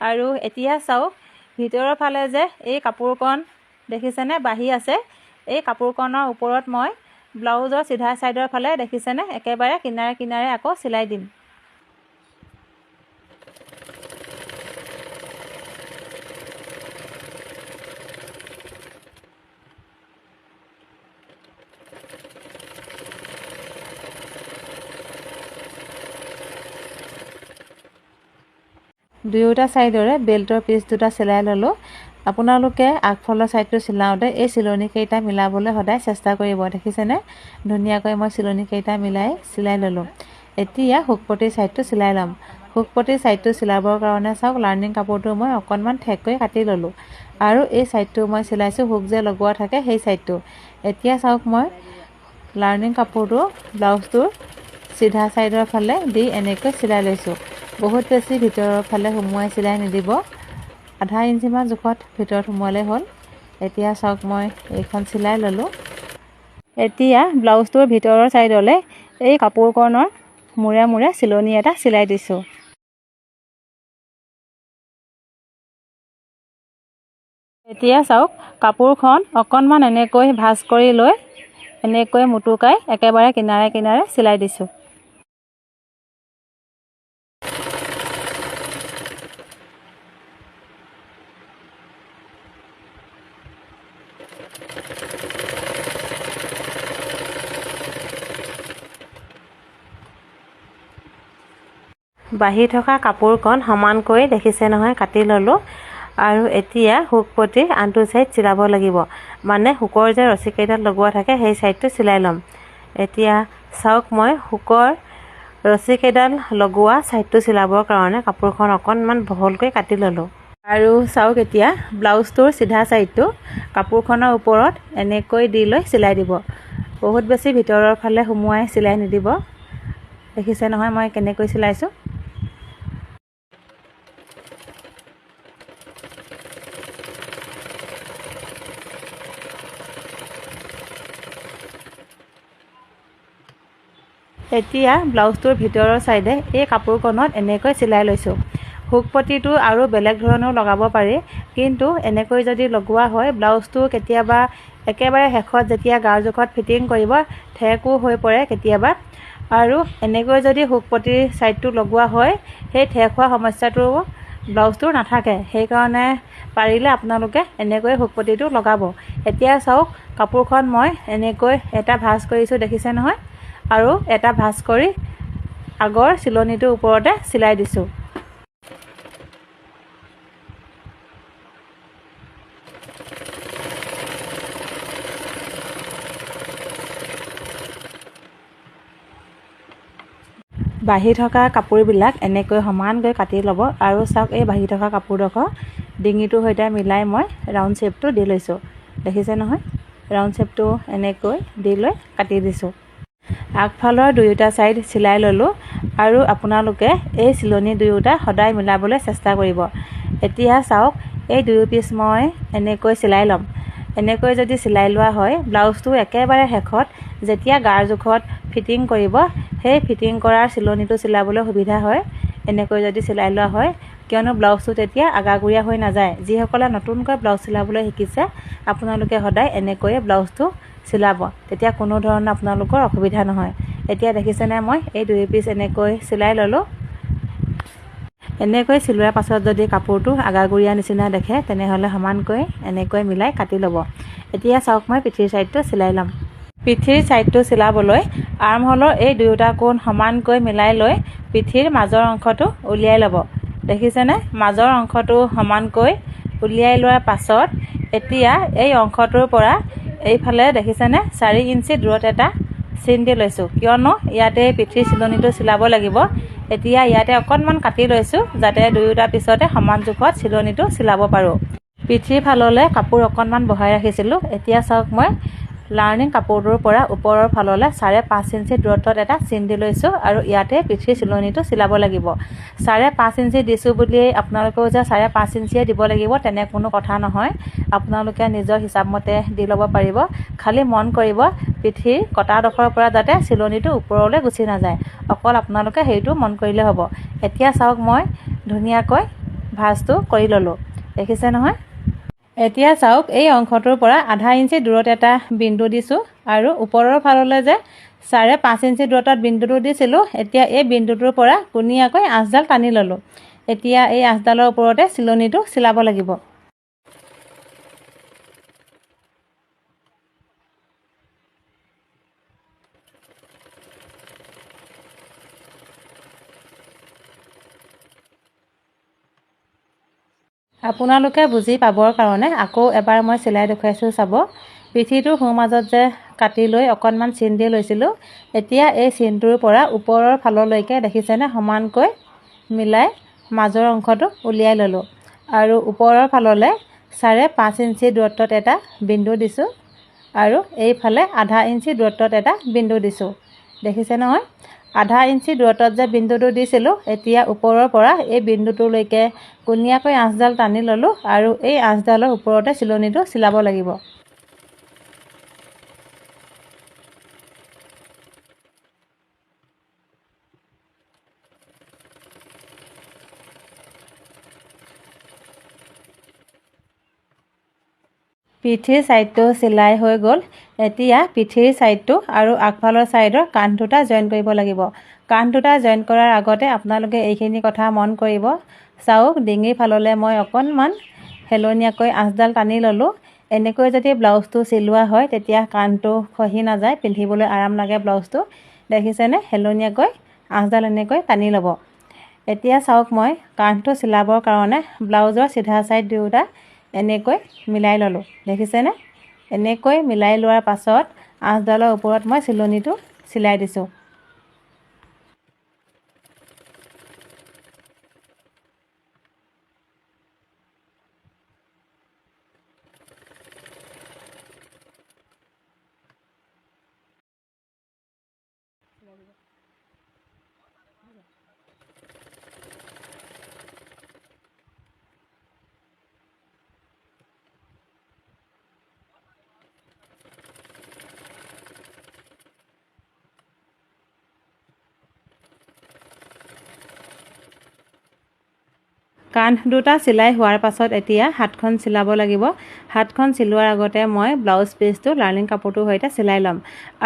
আৰু এতিয়া চাওক ভিতৰৰ ফালে যে এই কাপোৰকণ দেখিছেনে বাঢ়ি আছে, এই কাপোৰকণৰ ওপৰত মই ব্লাউজৰ চিধা ছাইডৰ ফালে দেখিছেনে একেবাৰে কিনাৰে কিনাৰে আকৌ চিলাই দিম। দুয়োটা ছাইডৰে বেল্টৰ পিচ দুটা চিলাই ল'লোঁ। আপোনালোকে আগফালৰ ছাইডটো চিলাওঁতে এই চিলনিকেইটা মিলাবলৈ সদায় চেষ্টা কৰিব। দেখিছেনে ধুনীয়াকৈ মই চিলনিকেইটা মিলাই চিলাই ল'লোঁ। এতিয়া হুকপটিৰ ছাইডটো চিলাই ল'ম। হুকপটিৰ ছাইডটো চিলাবৰ কাৰণে চাওক লাৰ্নিং কাপোৰটো মই অকণমান ঠেককৈ কাটি ল'লোঁ আৰু এই ছাইডটো মই চিলাইছোঁ হুক যে লগোৱা থাকে সেই ছাইডটো। এতিয়া চাওক মই লাৰ্নিং কাপোৰটো ব্লাউজটোৰ চিধা ছাইডৰ ফালে দি এনেকৈ চিলাই লৈছোঁ। বহুত বেছি ভিতৰৰ ফালে সুমুৱাই চিলাই নিদিব, আধা ইঞ্চিমান জোখত ভিতৰত সুমুৱালে হ'ল। এতিয়া চাওক মই এইখন চিলাই ল'লোঁ। এতিয়া ব্লাউজটোৰ ভিতৰৰ ছাইডলৈ এই কাপোৰকণৰ মূৰে মূৰে চিলনি এটা চিলাই দিছোঁ। এতিয়া চাওক কাপোৰখন অকণমান এনেকৈ ভাঁজ কৰি লৈ এনেকৈ মুটুকাই একেবাৰে কিনাৰে কিনাৰে চিলাই দিছোঁ। বাঢ়ি থকা কাপোৰখন সমানকৈ দেখিছে নহয় কাটি ল'লোঁ আৰু এতিয়া হুকপটিৰ আনটো ছাইড চিলাব লাগিব। মানে হুকৰ যে ৰছীকেইডাল লগোৱা থাকে সেই ছাইডটো চিলাই ল'ম। এতিয়া চাওক মই হুকৰ ৰছীকেইডাল লগোৱা ছাইডটো চিলাবৰ কাৰণে কাপোৰখন অকণমান বহলকৈ কাটি ল'লোঁ। আৰু চাওক এতিয়া ব্লাউজটোৰ চিধা ছাইডটো কাপোৰখনৰ ওপৰত এনেকৈ দি লৈ চিলাই দিব। বহুত বেছি ভিতৰৰ ফালে সুমুৱাই চিলাই নিদিব। দেখিছে নহয় মই কেনেকৈ চিলাইছোঁ। এতিয়া ব্লাউজটোৰ ভিতৰৰ ছাইডে এই কাপোৰখনত এনেকৈ চিলাই লৈছোঁ। হুকপটিটো আৰু বেলেগ ধৰণেও লগাব পাৰি, কিন্তু এনেকৈ যদি লগোৱা হয় ব্লাউজটো কেতিয়াবা একেবাৰে শেষত যেতিয়া গাৰ জোখত ফিটিং কৰিব ঠেকো হৈ পৰে কেতিয়াবা। আৰু এনেকৈ যদি হুকপটিৰ ছাইডটো লগোৱা হয় সেই ঠেক হোৱা সমস্যাটো ব্লাউজটোৰ নাথাকে। সেইকাৰণে পাৰিলে আপোনালোকে এনেকৈ হুকপটিটো লগাব। এতিয়া চাওক কাপোৰখন মই এনেকৈ এটা ভাঁজ কৰিছোঁ দেখিছে নহয় আৰু এটা ভাঁজ কৰি আগৰ চিলনিটোৰ ওপৰতে চিলাই দিছোঁ। বাঢ়ি থকা কাপোৰবিলাক এনেকৈ সমানকৈ কাটি ল'ব আৰু চাওক এই বাঢ়ি থকা কাপোৰডোখৰ ডিঙিটোৰ সৈতে মিলাই মই ৰাউণ্ড শ্বেপটো দি লৈছোঁ। দেখিছে নহয় ৰাউণ্ড শ্বেপটো এনেকৈ দি লৈ কাটি দিছোঁ। আগফালৰ দুয়োটা ছাইড চিলাই ল'লোঁ আৰু আপোনালোকে এই চিলনি দুয়োটা সদায় মিলাবলৈ চেষ্টা কৰিব। এতিয়া চাওক এই দুয়ো পিচ মই এনেকৈ চিলাই ল'ম। এনেকৈ যদি চিলাই লোৱা হয় ব্লাউজটো একেবাৰে শেষত যেতিয়া গাৰ জোখত ফিটিং কৰিব সেই ফিটিং কৰাৰ চিলনিটো চিলাবলৈ সুবিধা হয়। এনেকৈ যদি চিলাই লোৱা হয় কিয়নো ব্লাউজটো তেতিয়া আগাগুৰিয়া হৈ নাযায়। যিসকলে নতুনকৈ ব্লাউজ চিলাবলৈ শিকিছে আপোনালোকে সদায় এনেকৈয়ে ব্লাউজটো চিলাব, তেতিয়া কোনো ধৰণৰ আপোনালোকৰ অসুবিধা নহয়। এতিয়া দেখিছেনে মই এই 2 পিচ এনেকৈ চিলাই ল'লোঁ। এনেকৈ চিলোৱাৰ পাছত যদি কাপোৰটো আগাগুৰিয়া নিচিনা দেখে তেনেহ'লে সমানকৈ এনেকৈ মিলাই কাটি ল'ব। এতিয়া চাওক মই পিঠিৰ ছাইডটো চিলাই ল'ম। পিঠিৰ ছাইডটো চিলাবলৈ আৰ্মহোলৰ এই দুয়োটা কোণ সমানকৈ মিলাই লৈ পিঠিৰ মাজৰ অংশটো উলিয়াই ল'ব। দেখিছেনে মাজৰ অংশটো সমানকৈ উলিয়াই লোৱাৰ পাছত এতিয়া এই অংশটোৰ পৰা এইফালে দেখিছেনে 4 ইঞ্চি দূৰত এটা চিন দি লৈছোঁ, কিয়নো ইয়াতে পিঠিৰ চিলনিটো চিলাব লাগিব। এতিয়া ইয়াতে অকণমান কাটি লৈছোঁ যাতে দুয়োটা পিছতে সমান জোখত চিলনিটো চিলাব পাৰোঁ। পিঠিৰ ফাললৈ কাপোৰ অকণমান বহাই ৰাখিছিলোঁ। এতিয়া চাওক মই লাৰ্নিং কাপোৰটোৰ পৰা ওপৰৰ ফাললৈ 5.5 ইঞ্চি দূৰত্বত এটা চিন দি লৈছোঁ আৰু ইয়াতে পিঠিৰ চিলনিটো চিলাব লাগিব। 5.5 ইঞ্চি দিছোঁ বুলিয়েই আপোনালোকেও যে 5.5 ইঞ্চিয়ে দিব লাগিব তেনে কোনো কথা নহয়। আপোনালোকে নিজৰ হিচাপমতে দি ল'ব পাৰিব। খালি মন কৰিব পিঠিৰ কটাডোখৰৰ পৰা যাতে চিলনিটো ওপৰলৈ গুচি নাযায়, অকল আপোনালোকে সেইটো মন কৰিলে হ'ব। এতিয়া চাওক মই ধুনীয়াকৈ ভাঁজটো কৰি ল'লোঁ, দেখিছে নহয়। এতিয়া চাওক এই অংশটোৰ পৰা আধা ইঞ্চি দূৰত এটা বিন্দু দিছোঁ আৰু ওপৰৰ ফাললৈ যে 5.5 ইঞ্চি দূৰত্বত বিন্দুটো দিছিলোঁ, এতিয়া এই বিন্দুটোৰ পৰা কোণীয়াকৈ আঁচডাল টানি ল'লোঁ। এতিয়া এই আঁচডালৰ ওপৰতে চিলনিটো চিলাব লাগিব। আপোনালোকে বুজি পাবৰ কাৰণে আকৌ এবাৰ মই চিলাই দেখুৱাইছোঁ চাব। পিঠিটোৰ সোঁ মাজত যে কাটি লৈ অকণমান চিন দি লৈছিলোঁ, এতিয়া এই চিনটোৰ পৰা ওপৰৰ ফাললৈকে দেখিছেনে সমানকৈ মিলাই মাজৰ অংশটো উলিয়াই ল'লোঁ আৰু ওপৰৰ ফাললৈ 5.5 ইঞ্চি দূৰত্বত এটা বিন্দু দিছোঁ আৰু এইফালে আধা ইঞ্চি দূৰত্বত এটা বিন্দু দিছোঁ, দেখিছে নহয়। আধা ইঞ্চি দূৰত্বত যে বিন্দুটো দিছিলোঁ, এতিয়া ওপৰৰ পৰা এই বিন্দুটোলৈকে কোণীয়াকৈ আঁচডাল টানি ল'লোঁ আৰু এই আঁচডালৰ ওপৰতে চিলনিটো চিলাব লাগিব। পিঠিৰ ছাইডটো চিলাই হৈ গ'ল। এতিয়া পিঠিৰ ছাইডটো আৰু আগফালৰ ছাইডৰ কান্ধ দুটা জইন কৰিব লাগিব। কান্ধ দুটা জইন কৰাৰ আগতে আপোনালোকে এইখিনি কথা মন কৰিব। চাওক ডিঙিৰ ফাললৈ মই অকণমান হেলনীয়াকৈ আঁচডাল টানি ল'লোঁ। এনেকৈ যদি ব্লাউজটো চিলোৱা হয় তেতিয়া কান্ধটো খহি নাযায়, পিন্ধিবলৈ আৰাম লাগে ব্লাউজটো। দেখিছেনে হেলনীয়াকৈ আঁচডাল এনেকৈ টানি ল'ব। এতিয়া চাওক মই কান্ধটো চিলাবৰ কাৰণে ব্লাউজৰ চিধা ছাইড দুয়োটা এনেকৈ মিলাই ল'লোঁ, দেখিছেনে। এনেকৈ মিলাই লোৱাৰ পাছত আঁচডালৰ ওপৰত মই চিলনিটো চিলাই দিছোঁ। কান্ধ দুটা চিলাই হোৱাৰ পাছত এতিয়া হাতখন চিলাব লাগিব। হাতখন চিলোৱাৰ আগতে মই ব্লাউজ পিচটো লাৰ্নিং কাপোৰটোৰ সৈতে চিলাই ল'ম।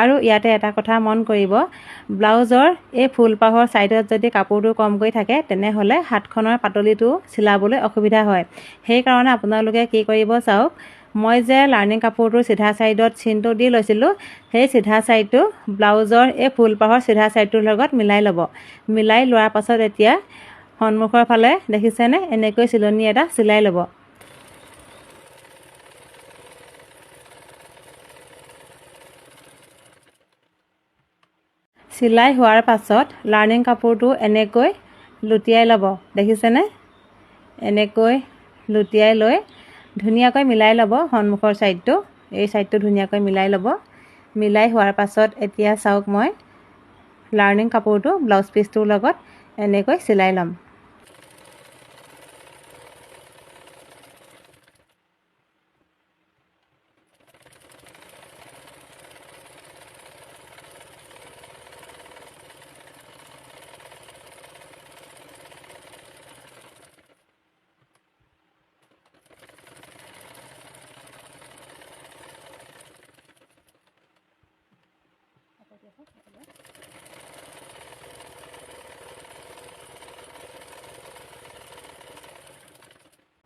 আৰু ইয়াতে এটা কথা মন কৰিব, ব্লাউজৰ এই ফুলপাহৰ ছাইডত যদি কাপোৰটো কমকৈ থাকে তেনেহ'লে হাতখনৰ পাতলিটো চিলাবলৈ অসুবিধা হয়। সেইকাৰণে আপোনালোকে কি কৰিব চাওক, মই যে লাৰ্নিং কাপোৰটোৰ চিধা ছাইডত চিনটো দি লৈছিলোঁ, সেই চিধা ছাইডটো ব্লাউজৰ এই ফুলপাহৰ চিধা ছাইডটোৰ লগত মিলাই ল'ব। মিলাই লোৱাৰ পাছত এতিয়া সন্মুখৰ ফালে দেখিছেনে এনেকৈ চিলনি এটা চিলাই ল'ব। চিলাই হোৱাৰ পাছত লাৰ্নিং কাপোৰটো এনেকৈ লুটিয়াই ল'ব, দেখিছেনে। এনেকৈ লুটিয়াই লৈ ধুনীয়াকৈ মিলাই ল'ব সন্মুখৰ ছাইডটো, এই ছাইডটো ধুনীয়াকৈ মিলাই ল'ব। মিলাই হোৱাৰ পাছত এতিয়া চাওক মই লাৰ্নিং কাপোৰটো ব্লাউজ পিচটোৰ লগত এনেকৈ চিলাই ল'ম।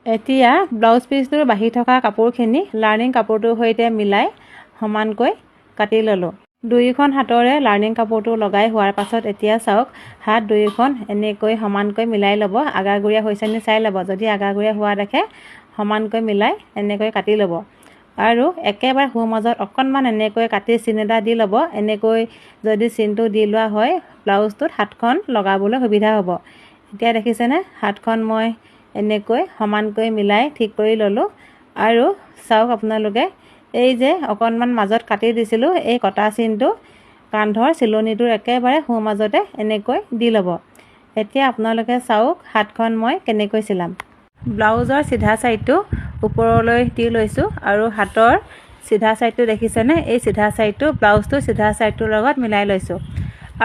এতিয়া ব্লাউজ পিচটোৰ বাঢ়ি থকা কাপোৰখিনি লাৰ্নিং কাপোৰটোৰ সৈতে মিলাই সমানকৈ কাটি ল'লোঁ। দুয়োখন হাতৰে লাৰ্নিং কাপোৰটো লগাই হোৱাৰ পাছত এতিয়া চাওক হাত দুয়োখন এনেকৈ সমানকৈ মিলাই ল'ব। আগাগুৰিয়া হৈছে নি চাই ল'ব। যদি আগাগুৰিয়া হোৱা দেখে সমানকৈ মিলাই এনেকৈ কাটি ল'ব আৰু একেবাৰে সোঁমাজত অকণমান এনেকৈ কাটি চিন এটা দি ল'ব। এনেকৈ যদি চিনটো দি লোৱা হয় ব্লাউজটোত হাতখন লগাবলৈ সুবিধা হ'ব। এতিয়া দেখিছেনে হাতখন মই এনেকৈ সমানকৈ মিলাই ঠিক কৰি ল'লোঁ আৰু চাওক আপোনালোকে এই যে অকণমান মাজত কাটি দিছিলোঁ এই কটা চিনটো কান্ধৰ চিলনিটোৰ একেবাৰে সোঁমাজতে এনেকৈ দি ল'ব। এতিয়া আপোনালোকে চাওক হাতখন মই কেনেকৈ চিলাম। ব্লাউজৰ চিধা ছাইডটো ওপৰলৈ দি লৈছোঁ আৰু হাতৰ চিধা ছাইডটো দেখিছেনে এই চিধা ছাইডটো ব্লাউজটো চিধা ছাইডটোৰ লগত মিলাই লৈছোঁ।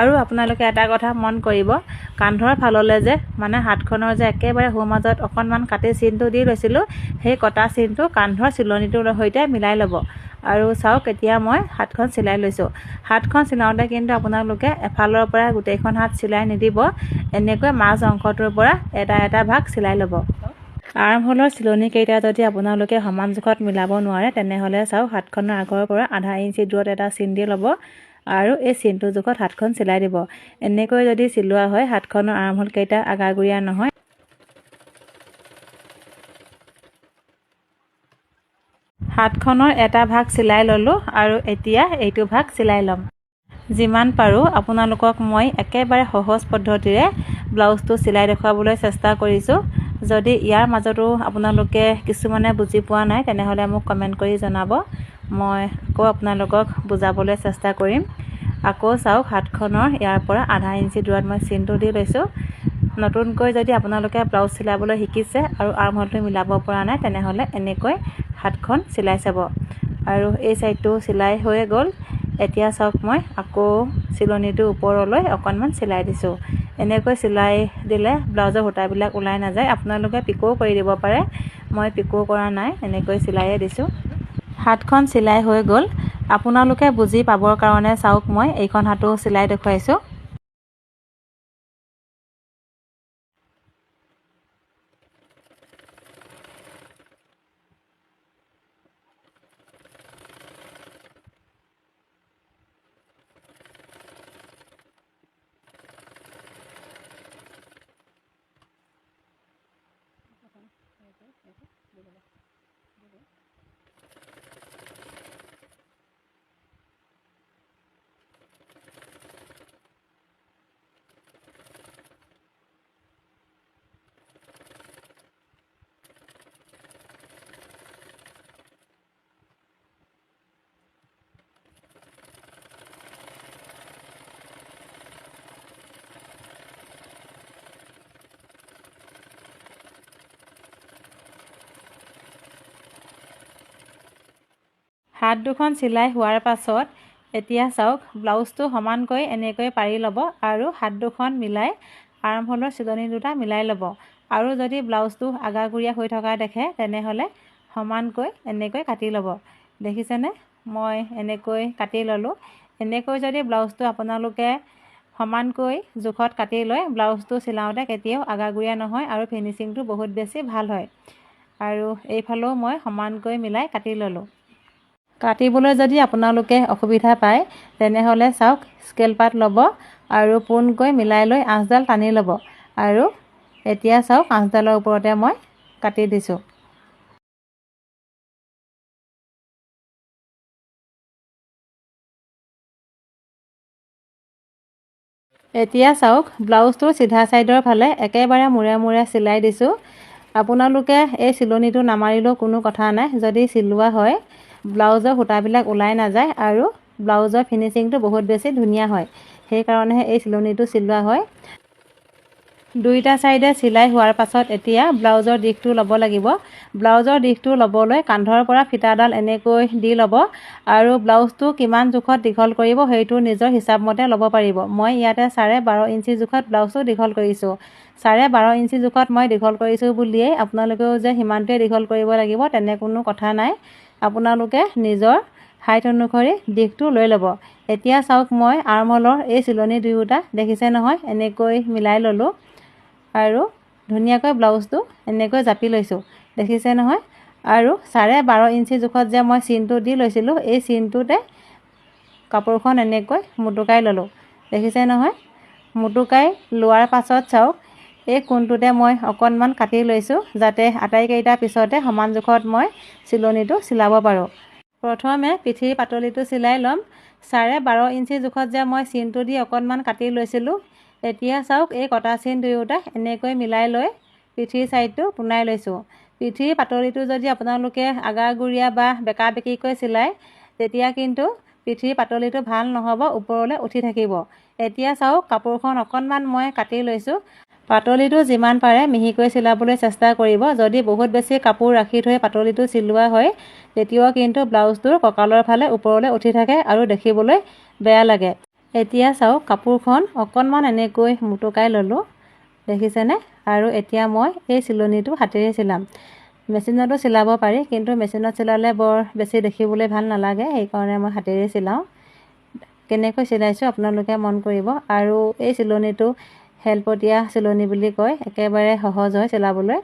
আৰু আপোনালোকে এটা কথা মন কৰিব কান্ধৰ ফাললৈ যে মানে হাতখনৰ যে একেবাৰে সোঁমাজত অকণমান কাটি চিনটো দি লৈছিলোঁ সেই কটা চিনটো কান্ধৰ চিলনিটোৰ সৈতে মিলাই ল'ব। আৰু চাওক এতিয়া মই হাতখন চিলাই লৈছোঁ। হাতখন চিলাওঁতে কিন্তু আপোনালোকে এফালৰ পৰা গোটেইখন হাত চিলাই নিদিব। এনেকৈ মাজ অংশটোৰ পৰা এটা এটা ভাগ চিলাই ল'ব। আৰ্মহোলৰ চিলনিকেইটা যদি আপোনালোকে সমান জোখত মিলাব নোৱাৰে তেনেহ'লে চাওক হাতখনৰ আগৰ পৰা আধা ইঞ্চি দূৰত এটা চিন দি ল'ব আৰু এই চিনটো জোখত হাতখন চিলাই দিব। এনেকৈ যদি চিলোৱা হয় হাতখনৰ আৰ্মহোলকেইটা আগাগুৰিয়া নহয়। হাতখনৰ এটা ভাগ চিলাই ল'লোঁ আৰু এতিয়া এইটো ভাগ চিলাই ল'ম। যিমান পাৰোঁ আপোনালোকক মই একেবাৰে সহজ পদ্ধতিৰে ব্লাউজটো চিলাই দেখুৱাবলৈ চেষ্টা কৰিছোঁ। যদি ইয়াৰ মাজতো আপোনালোকে কিছুমানে বুজি পোৱা নাই তেনেহ'লে মোক কমেণ্ট কৰি জনাব। মই আকৌ আপোনালোকক বুজাবলৈ চেষ্টা কৰিম। আকৌ চাওক হাতখনৰ ইয়াৰ পৰা আধা ইঞ্চি দূৰত মই চিনটো দি লৈছোঁ। নতুনকৈ যদি আপোনালোকে ব্লাউজ চিলাবলৈ শিকিছে আৰু আৰ্মহোলটো মিলাব পৰা নাই তেনেহ'লে এনেকৈ হাতখন চিলাই চাব। আৰু এই ছাইডটো চিলাই হৈ গ'ল। এতিয়া চাওক মই আকৌ চিলনিটো ওপৰলৈ অকণমান চিলাই দিছোঁ। এনেকৈ চিলাই দিলে ব্লাউজৰ সূতাবিলাক ওলাই নাযায়। আপোনালোকে পিকো কৰি দিব পাৰে। মই পিকো কৰা নাই এনেকৈ চিলাইয়ে দিছোঁ। হাতখন চিলাই হৈ গ'ল। আপোনালোকে বুজি পাবৰ কাৰণে চাওক মই এইখন হাতো চিলাই দেখুৱাইছোঁ। হাত দুখন চিলাই হোৱাৰ পাছত এতিয়া চাওক ব্লাউজটো সমানকৈ এনেকৈ পাৰি ল'ব আৰু হাত দুখন মিলাই আৰ্মহোলৰ চিলনি দুটা মিলাই ল'ব। আৰু যদি ব্লাউজটো আগাগুৰিয়া হৈ থকা দেখে তেনেহ'লে সমানকৈ এনেকৈ কাটি ল'ব। দেখিছেনে মই এনেকৈ কাটি ল'লোঁ। এনেকৈ যদি ব্লাউজটো আপোনালোকে সমানকৈ জোখত কাটি লৈ ব্লাউজটো চিলাওঁতে কেতিয়াও আগাগুৰিয়া নহয় আৰু ফিনিচিংটো বহুত বেছি ভাল হয়। আৰু এইফালেও মই সমানকৈ মিলাই কাটি ল'লোঁ। কাটিবলৈ যদি আপোনালোকে অসুবিধা পায় তেনেহ'লে চাওক স্কেল পাত ল'ব আৰু পোনকৈ মিলাই লৈ আঁচডাল টানি ল'ব। আৰু এতিয়া চাওক আঁচডালৰ ওপৰতে মই কাটি দিছোঁ। এতিয়া চাওক ব্লাউজটোৰ চিধা ছাইডৰ ফালে একেবাৰে মূৰে মূৰে চিলাই দিছোঁ। আপোনালোকে এই চিলনিটো নামাৰিলেও কোনো কথা নাই। যদি চিলোৱা হয় ব্লাউজৰ সূতাবিলাক ওলাই নাযায় আৰু ব্লাউজৰ ফিনিচিংটো বহুত বেছি ধুনীয়া হয়। সেইকাৰণেহে এই চিলনিটো চিলোৱা হয়। দুইটা ছাইডে চিলাই হোৱাৰ পাছত এতিয়া ব্লাউজৰ দিশটো ল'ব লাগিব। ব্লাউজৰ দিশটো ল'বলৈ কান্ধৰ পৰা ফিটাডাল এনেকৈ দি ল'ব আৰু ব্লাউজটো কিমান জোখত দীঘল কৰিব সেইটো নিজৰ হিচাপ মতে ল'ব পাৰিব। মই ইয়াতে 12.5 ইঞ্চি জোখত ব্লাউজটো দীঘল কৰিছোঁ। 12.5 ইঞ্চি জোখত মই দীঘল কৰিছোঁ বুলিয়েই আপোনালোকেও যে সিমানটোৱে দীঘল কৰিব লাগিব তেনে কোনো কথা নাই। আপোনালোকে নিজৰ হাইট অনুসৰি দিশটো লৈ ল'ব। এতিয়া চাওক মই আৰ্মহোলৰ এই চিলনি দুয়োটা দেখিছে নহয় এনেকৈ মিলাই ল'লোঁ আৰু ধুনীয়াকৈ ব্লাউজটো এনেকৈ জাপি লৈছোঁ, দেখিছে নহয়। আৰু 12.5 ইঞ্চি জোখত যে মই চিনটো দি লৈছিলোঁ, এই চিনটোতে কাপোৰখন এনেকৈ মুটুকাই ল'লোঁ, দেখিছে নহয়। মুটুকাই লোৱাৰ পাছত চাওক, এই কোণটোতে মই অকণমান কাটি লৈছোঁ, যাতে আটাইকেইটা পিছতে সমান জোখত মই চিলনিটো চিলাব পাৰোঁ। প্ৰথমে পিঠিৰ পাতলিটো চিলাই ল'ম। 12.5 ইঞ্চি জোখত যে মই চিনটো দি অকণমান কাটি লৈছিলোঁ, এতিয়া চাওক এই কটা চিন দুয়োটা এনেকৈ মিলাই লৈ পিঠিৰ ছাইডটো পোনাই লৈছোঁ। পিঠিৰ পাতলিটো যদি আপোনালোকে আগাগুৰিয়া বা বেকা বেকিকৈ চিলায়, তেতিয়া কিন্তু পিঠিৰ পাতলিটো ভাল নহ'ব, ওপৰলৈ উঠি থাকিব। এতিয়া চাওক কাপোৰখন অকণমান মই কাটি লৈছোঁ। পাতলিটো যিমান পাৰে মিহিকৈ চিলাবলৈ চেষ্টা কৰিব। যদি বহুত বেছি কাপোৰ ৰাখি থৈ পাতলিটো চিলোৱা হয়, তেতিয়াও কিন্তু ব্লাউজটোৰ কঁকালৰ ফালে ওপৰলৈ উঠি থাকে আৰু দেখিবলৈ বেয়া লাগে। এতিয়া চাওক কাপোৰখন অকণমান এনেকৈ মুটুকাই ল'লোঁ, দেখিছেনে। আৰু এতিয়া মই এই চিলনিটো হাতেৰে চিলাম। মেচিনতো চিলাব পাৰি, কিন্তু মেচিনত চিলালে বৰ বেছি দেখিবলৈ ভাল নালাগে, সেইকাৰণে মই হাতেৰে চিলাওঁ। কেনেকৈ চিলাইছোঁ আপোনালোকে মন কৰিব। আৰু এই চিলনিটো হেলপতীয়া চিলনি বুলি কয়, একেবাৰে সহজ হয় চিলাবলৈ।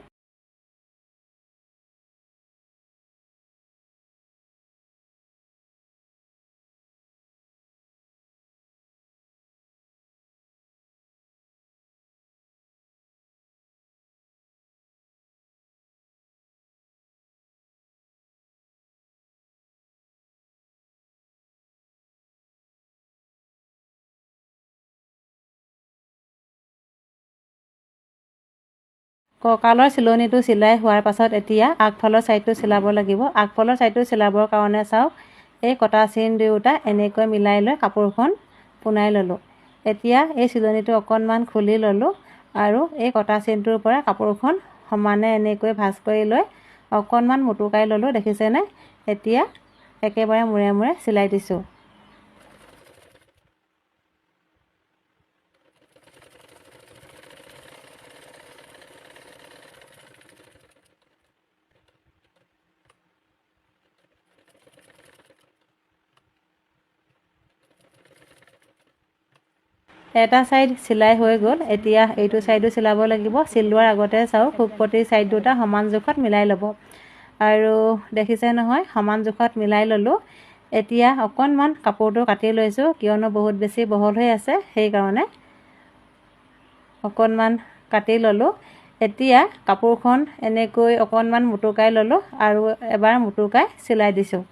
কঁকালৰ চিলনিটো চিলাই হোৱাৰ পাছত এতিয়া আগফালৰ ছাইডটো চিলাব লাগিব। আগফালৰ ছাইডটো চিলাবৰ কাৰণে চাওক, এই কটা চিন দুয়োটা এনেকৈ মিলাই লৈ কাপোৰখন পোনাই ল'লোঁ। এতিয়া এই চিলনিটো অকণমান খুলি ল'লোঁ আৰু এই কটা চিনটোৰ পৰা কাপোৰখন সমানে এনেকৈ ভাঁজ কৰি লৈ অকণমান মুটুকাই ল'লোঁ, দেখিছেনে। এতিয়া একেবাৰে মূৰে মূৰে চিলাই দিছোঁ। এটা ছাইড চিলাই হৈ গ'ল, এতিয়া এইটো ছাইডো চিলাব লাগিব। চিলোৱাৰ আগতে চাওক শুকপতিৰ ছাইড দুটা সমান জোখত মিলাই ল'ব। আৰু দেখিছে নহয়, সমান জোখত মিলাই ল'লোঁ। এতিয়া অকণমান কাপোৰটো কাটি লৈছোঁ, কিয়নো বহুত বেছি বহল হৈ আছে, সেইকাৰণে অকণমান কাটি ল'লোঁ। এতিয়া কাপোৰখন এনেকৈ অকণমান মুটুকাই ল'লোঁ আৰু এবাৰ মুটুকাই চিলাই দিছোঁ।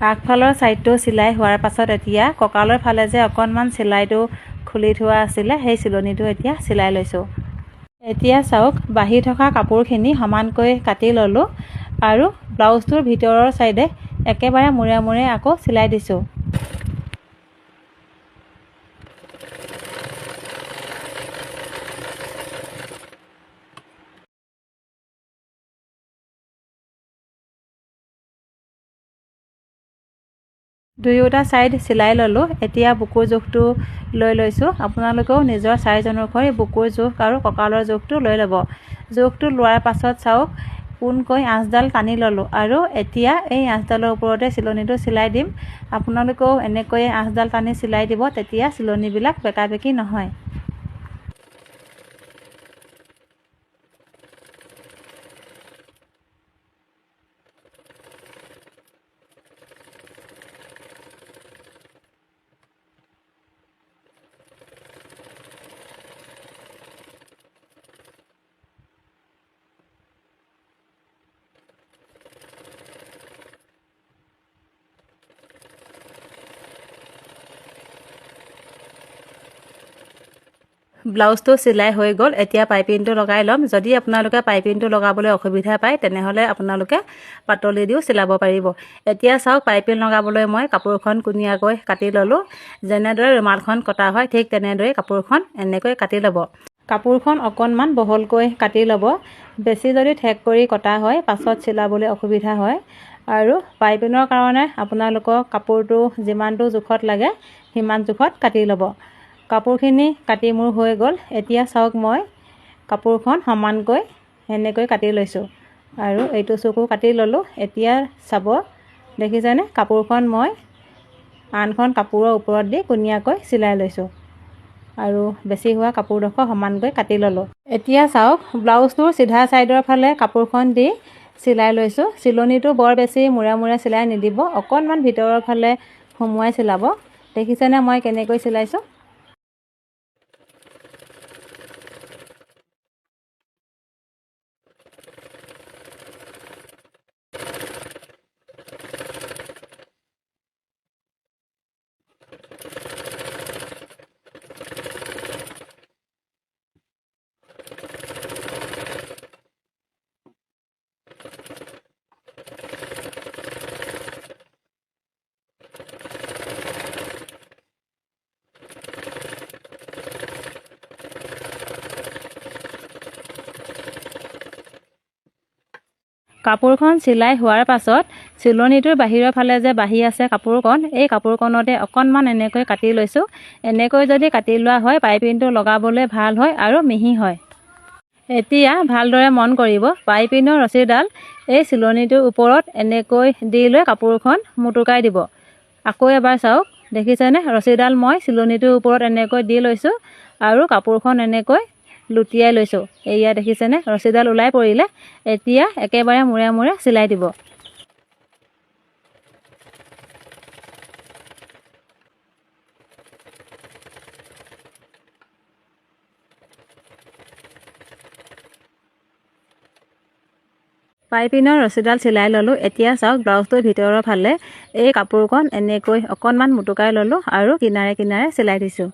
আগফালৰ ছাইডটো চিলাই হোৱাৰ পাছত এতিয়া কঁকালৰ ফালে যে অকণমান চিলাইটো খুলি থোৱা আছিলে, সেই চিলনিটো এতিয়া চিলাই লৈছোঁ। এতিয়া চাওক, বাঢ়ি থকা কাপোৰখিনি সমানকৈ কাটি ল'লোঁ আৰু ব্লাউজটোৰ ভিতৰৰ ছাইডে একেবাৰে মূৰে মূৰে আকৌ চিলাই দিছোঁ। দুয়োটা ছাইড চিলাই ল'লোঁ। এতিয়া বুকুৰ জোখটো লৈ লৈছোঁ। আপোনালোকেও নিজৰ ছাইজ অনুসৰি বুকুৰ জোখ আৰু কঁকালৰ জোখটো লৈ ল'ব। জোখটো লোৱাৰ পাছত চাওক, পোনকৈ আঁচডাল টানি ল'লোঁ আৰু এতিয়া এই আঁচডালৰ ওপৰতে চিলনিটো চিলাই দিম। আপোনালোকেও এনেকৈয়ে আঁচডাল টানি চিলাই দিব, তেতিয়া চিলনিবিলাক বেকা বেকি নহয়। ব্লাউজটো চিলাই হৈ গ'ল। এতিয়া পাইপিংটো লগাই ল'ম। যদি আপোনালোকে পাইপিংটো লগাবলৈ অসুবিধা পায়, তেনেহ'লে আপোনালোকে পাতলি দিও চিলাব পাৰিব। এতিয়া চাওক, পাইপিং লগাবলৈ মই কাপোৰখন কুনিয়াকৈ কাটি ল'লোঁ। যেনেদৰে ৰুমালখন কটা হয়, ঠিক তেনেদৰে কাপোৰখন এনেকৈ কাটি ল'ব। কাপোৰখন অকণমান বহলকৈ কাটি ল'ব। বেছি যদি ঠেক কৰি কটা হয়, পাছত চিলাবলৈ অসুবিধা হয়। আৰু পাইপিঙৰ কাৰণে আপোনালোকক কাপোৰটো যিমানটো জোখত লাগে, সিমান জোখত কাটি ল'ব। কাপোৰখিনি কাটি মোৰ হৈ গ'ল। এতিয়া চাওক, মই কাপোৰখন সমানকৈ এনেকৈ কাটি লৈছোঁ আৰু এইটো চকু কাটি ল'লোঁ। এতিয়া চাব, দেখিছেনে, কাপোৰখন মই আনখন কাপোৰৰ ওপৰত দি কুনিয়াকৈ চিলাই লৈছোঁ। আৰু বেছি হোৱা কাপোৰডোখৰ সমানকৈ কাটি ল'লোঁ। এতিয়া চাওক ব্লাউজটোৰ চিধা ছাইডৰ ফালে কাপোৰখন দি চিলাই লৈছোঁ। চিলনিটো বৰ বেছি মূৰে মূৰে চিলাই নিদিব, অকণমান ভিতৰৰ ফালে সোমোৱাই চিলাব। দেখিছেনে মই কেনেকৈ চিলাইছোঁ? কাপোৰখন চিলাই হোৱাৰ পাছত চিলনিটোৰ বাহিৰৰ ফালে যে বাঢ়ি আছে কাপোৰকণ, এই কাপোৰকণতে অকণমান এনেকৈ কাটি লৈছোঁ। এনেকৈ যদি কাটি লোৱা হয় পাইপিংটো লগাবলৈ ভাল হয় আৰু মিহি হয়। এতিয়া ভালদৰে মন কৰিব, পাইপিঙৰ ৰছীডাল এই চিলনিটোৰ ওপৰত এনেকৈ দি লৈ কাপোৰখন মুটুকাই দিব। আকৌ এবাৰ চাওক, দেখিছেনে? ৰছীডাল মই চিলনিটোৰ ওপৰত এনেকৈ দি লৈছোঁ আৰু কাপোৰখন এনেকৈ লুটিয়াই লৈছোঁ। এয়া দেখিছেনে? ৰছীডাল ওলাই পৰিলে। এতিয়া একেবাৰে মূৰে মূৰে চিলাই দিব। পাইপিঙৰ ৰছীডাল চিলাই ল'লোঁ। এতিয়া চাওক ব্লাউজটোৰ ভিতৰৰ ফালে এই কাপোৰখন এনেকৈ অকণমান মুটুকাই ল'লোঁ আৰু কিনাৰে কিনাৰে চিলাই দিছোঁ।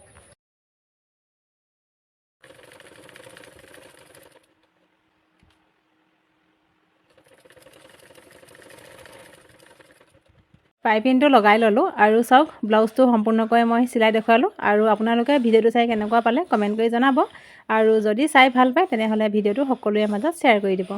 পাইপিংটো লগাই ল'লোঁ আৰু চাওক ব্লাউজটো সম্পূৰ্ণকৈ মই চিলাই দেখুৱালোঁ। আৰু আপোনালোকে ভিডিঅ'টো চাই কেনেকুৱা পালে কমেণ্ট কৰি জনাব। আৰু যদি চাই ভাল পায় তেনেহ'লে ভিডিঅ'টো সকলোৰে মাজত শ্বেয়াৰ কৰি দিব।